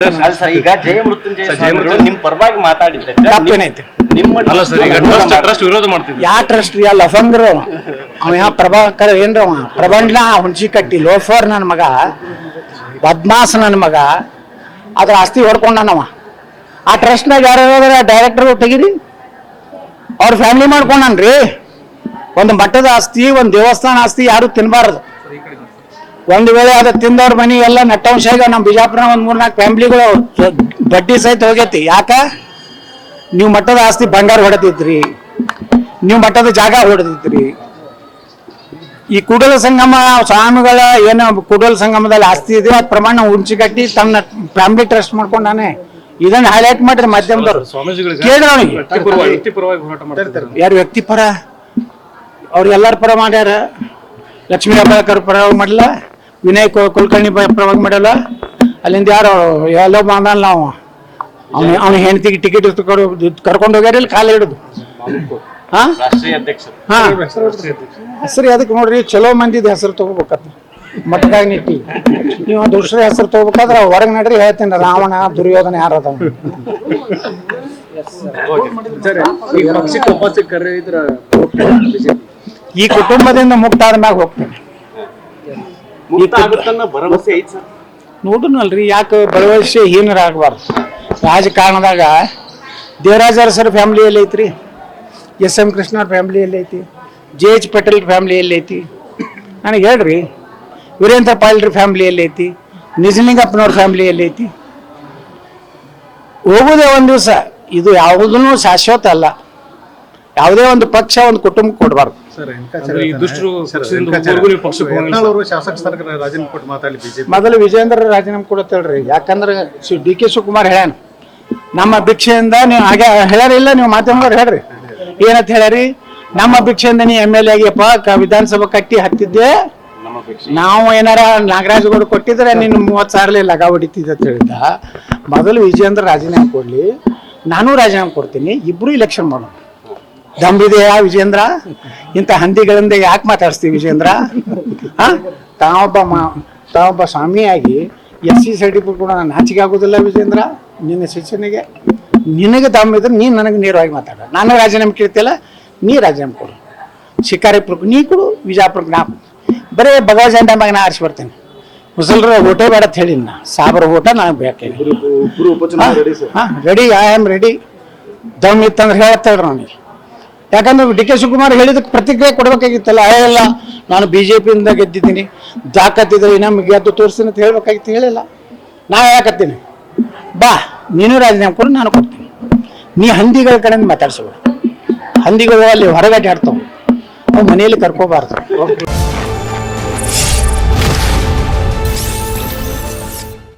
ಈಗ ಜಯ ಮೃತ್ಯುಂಜಯ ನಿಮ್ ಪರವಾಗಿ ಮಾತಾಡಿದ್ರೆ ತಪ್ಪೇನೈತಿ? ಅಲ್ಲ ಸರ್, ಈಗ ಟ್ರಸ್ಟ್ ವಿರೋಧ ಮಾಡ್ತಿದ್ವಿ. ಯಾ ಟ್ರಸ್ಟ್ ರೀ? ಅಲ್ಲ ಲಫಂಗ್ರು ಅವ ಯಾ ಪ್ರಭಾಕರ್ ಏನ್ರ ಅವ ಪ್ರಬಂಧ ಹುಣಸಿ ಕಟ್ಟಿ ಲೋಫರ್ ನನ್ನ ಮಗ, ಬದ್ಮಾಸ್ ನನ್ನ ಮಗ, ಅದ್ರ ಆಸ್ತಿ ಹೊಡ್ಕೊಂಡನವ. ಆ ಟ್ರಸ್ಟ್ನಾಗ ಯಾರು ಡೈರೆಕ್ಟರ್ ತೆಗಿರಿ, ಅವ್ರ ಫ್ಯಾಮಿಲಿ ಮಾಡ್ಕೊಂಡನ್ರಿ. ಒಂದು ಮಠದ ಆಸ್ತಿ, ಒಂದು ದೇವಸ್ಥಾನ ಆಸ್ತಿ ಯಾರು ತಿನ್ಬಾರ್ದು. ಒಂದು ವೇಳೆ ಅದು ತಿಂದವ್ರ ಮನಿ ಎಲ್ಲ ನಟ್ಟವಂಶ. ಈಗ ನಮ್ಮ ಬಿಜಾಪುರ ಒಂದು 3-4 ಫ್ಯಾಮಿಲಿಗಳು ಬಡ್ಡಿ ಸಹಿತ ಹೋಗೈತಿ. ಯಾಕ? ನೀವು ಮಠದ ಆಸ್ತಿ ಬಂಗಾರ ಹೊಡೆದಿದ್ರಿ, ನೀವು ಮಠದ ಜಾಗ ಹೊಡೆದಿದ್ರಿ. ಈ ಕೂಡಲ ಸಂಗಮ ಸ್ವಾಮಿಗಳ ಏನು ಕೂಡಲ ಸಂಗಮದಲ್ಲಿ ಆಸ್ತಿ ಇದೆ, ಅದ್ ಪ್ರಮಾಣ ಉಂಚಿ ಕಟ್ಟಿ ತನ್ನ ಫ್ಯಾಮಿಲಿ ಟ್ರಸ್ಟ್ ಮಾಡ್ಕೊಂಡಾನೆ. ಇದನ್ನ ಹೈಲೈಟ್ ಮಾಡ್ರಿ ಮಾಧ್ಯಮದವ್ರು. ಕೇಳಿದ್ರು ಅವನಿಗೆ ಯಾರು ವ್ಯಕ್ತಿಪರ, ಅವ್ರು ಎಲ್ಲರ ಪರ ಮಾಡ್ಯಾರ. ಲಕ್ಷ್ಮೀ ಹೆಬ್ಬಾಳ್ಕರ್ ಪರವಾಗಿ ಮಾಡಲ್ಲ, ವಿನಯ್ ಕುಲಕರ್ಣಿ ಪರವಾಗಿ ಮಾಡಲ್ಲ. ಅಲ್ಲಿಂದ ಯಾರು ಎಲ್ಲೋ ಮಾಡಲ್ಲ, ನಾವು ಅವನ ಹೆಂಡತಿಗೆ ಟಿಕೆಟ್ ಕರ್ಕೊಂಡು ಹೋಗ್ಯಾರ, ಇಲ್ಲಿ ಕಾಲ ಹಿಡಿದು. ಹಾ ಹಾ ಹೆಸರು ಅದಕ್ಕೆ ನೋಡ್ರಿ, ಚಲೋ ಮಂದಿದ ಹೆಸರು ತಗೋಬೇಕತ್ತ ಮಠದಾಗ ನಿಟ್ಟಿ. ನೀವು ದುಷ್ಟರ ಹೆಸರು ತಗೋಬೇಕಾದ್ರೆ ಹೊರಗೆ ನಡ್ರಿ ಹೇಳ್ತೀನಿ, ರಾವಣ ದುರ್ಯೋಧನ ಯಾರದ. ಈ ಕುಟುಂಬದಿಂದ ಮುಕ್ತ ಆದ ಮ್ಯಾಗ ಹೋಗ್ತೇನೆ. ನೋಡುನಲ್ರಿ, ಯಾಕೆ ಭರವಸೆ ಹೀನರಾಗಬಾರ್ದು. ರಾಜಕಾರಣದಾಗ ದೇವರಾಜ ಅರಸರ ಫ್ಯಾಮಿಲಿ ಎಲ್ಲಿ ಐತ್ರಿ, ಎಸ್ ಎಂ ಕೃಷ್ಣ ಅವ್ರ ಫ್ಯಾಮಿಲಿ ಎಲ್ಲಿ ಐತಿ, JH ಪಟೇಲ್ ಫ್ಯಾಮಿಲಿ ಎಲ್ಲಿ ಐತಿ ನನಗೆ ಹೇಳ್ರಿ. ವೀರೇಂದ್ರ ಪಾಲ್ರಿ ಫ್ಯಾಮಿಲಿ ಎಲ್ಲಿ ಐತಿ, ನಿಜಲಿಂಗಪ್ಪನವ್ರ ಫ್ಯಾಮಿಲಿ ಎಲ್ಲಿ ಐತಿ. ಹೋಗುದೇ ಒಂದು ದಿವಸ, ಇದು ಯಾವುದೂ ಶಾಶ್ವತ ಅಲ್ಲ. ಯಾವುದೇ ಒಂದು ಪಕ್ಷ ಒಂದು ಕುಟುಂಬ ಕೊಡಬಾರ್ದು. ಮೊದಲು ವಿಜೇಂದ್ರ ರಾಜೀನಾಮೆ ಕೊಡತ್ತೇಳ್ರಿ. ಯಾಕಂದ್ರೆ DK ಶಿವಕುಮಾರ್ ಹೇಳ್ಯಾನ, ನಮ್ಮ ಭಿಕ್ಷೆಯಿಂದ ನೀವು ಹಾಗೆ ಹೇಳ್ಯಾರಿಲ್ಲ, ನೀವು ಮಾಧ್ಯಮದವ್ರು ಹೇಳ್ರಿ ಏನಂತ ಹೇಳ್ಯಾರಿ, ನಮ್ಮ ಭಿಕ್ಷೆಯಿಂದ ನೀ MLA ಆಗ್ಯಪ್ಪ, ವಿಧಾನಸಭಾ ಕಟ್ಟಿ ಹತ್ತಿದ್ದೆ, ನಾವು ಏನಾರ ನಾಗರಾಜಗೌಡ ಕೊಟ್ಟಿದ್ರೆ ನೀನು 30,000 ಲಗ ಹೊಡಿತಿದ್ದೆ ಅಂತ ಹೇಳಿದ. ಮೊದಲು ವಿಜೇಂದ್ರ ರಾಜೀನಾಮೆ ಕೊಡ್ಲಿ, ನಾನು ರಾಜೀನಾಮೆ ಕೊಡ್ತೀನಿ, ಇಬ್ರು ಇಲೆಕ್ಷನ್ ಮಾಡೋಣ. ದಮ್ಬಿದೆಯಾ ವಿಜೇಂದ್ರ? ಇಂಥ ಹಂದಿಗಳಿಂದ ಯಾಕೆ ಮಾತಾಡಿಸ್ತೀವಿ ವಿಜೇಂದ್ರ? ತಾವೊಬ್ಬ ಸ್ವಾಮಿಯಾಗಿ SC ಸರ್ಟಿಫಿಕೇಟ್ ಕೂಡ ನಾಚಿಕೆ ಆಗೋದಿಲ್ಲ ವಿಜೇಂದ್ರ. ನಿನ್ನ ಶಿಕ್ಷಣಿಗೆ ನಿನಗೆ ದಮ್ಮಿದ್ರೆ ನೀನು ನನಗೆ ನೇರವಾಗಿ ಮಾತಾಡ. ನಾನು ರಾಜೀನಾಮೆ ಕೇಳ್ತಿಲ್ಲ, ನೀ ರಾಜೀನಾಮೆ ಕೊಡು. ಶಿಕಾರಿಪುರಕ್ಕೆ ನೀ ಕೊಡು, ವಿಜಾಪುರಕ್ಕೆ ನಾ ಬರೀ ಭಗವ ಜಂಡ ಮ್ಯಾಗ ನಾ ಆರಿಸಿ ಬರ್ತೇನೆ. ಮುಸಲ್ರ ಓಟೇ ಬೇಡ ಅಂತ ಹೇಳಿ ನಾ ಸಾಬರ ಓಟ ನನಗೆ ಬೇಕು. Ready, I am ready. ದಮ್ ಇತ್ತಂದ್ರೆ ಹೇಳ್ತೇಳ್ರಿ ಅವನಿಗೆ. ಯಾಕಂದ್ರೆ DK ಶಿವಕುಮಾರ್ ಹೇಳಿದಕ್ಕೆ ಪ್ರತಿಕ್ರಿಯೆ ಕೊಡ್ಬೇಕಾಗಿತ್ತಲ್ಲ. ಇಲ್ಲ ನಾನು BJPಯಿಂದ ಗೆದ್ದಿದ್ದೀನಿ, ಜಾಕತ್ತಿದ್ರೆ ನಮ್ಗೆ ಗೆದ್ದು ತೋರಿಸ್ತೀನಿ ಅಂತ ಹೇಳ್ಬೇಕಾಗಿತ್ತು, ಹೇಳಿಲ್ಲ. ನಾ ಹೇಳಕತ್ತೀನಿ, ಬಾ ನೀನು ರಾಜೀನಾಮೆ ಕೊಡು, ನಾನು ಕೊಡ್ತೀನಿ. ನೀ ಹಂದಿಗಳ ಕಡೆಯಿಂದ ಮಾತಾಡ್ಸೋದು. ಹಂದಿಗಳು ಅಲ್ಲಿ ಹೊರಗಡೆ ಆಡ್ತಾವೆ, ಅವು ಮನೆಯಲ್ಲಿ ಕರ್ಕೋಬಾರ್ದು.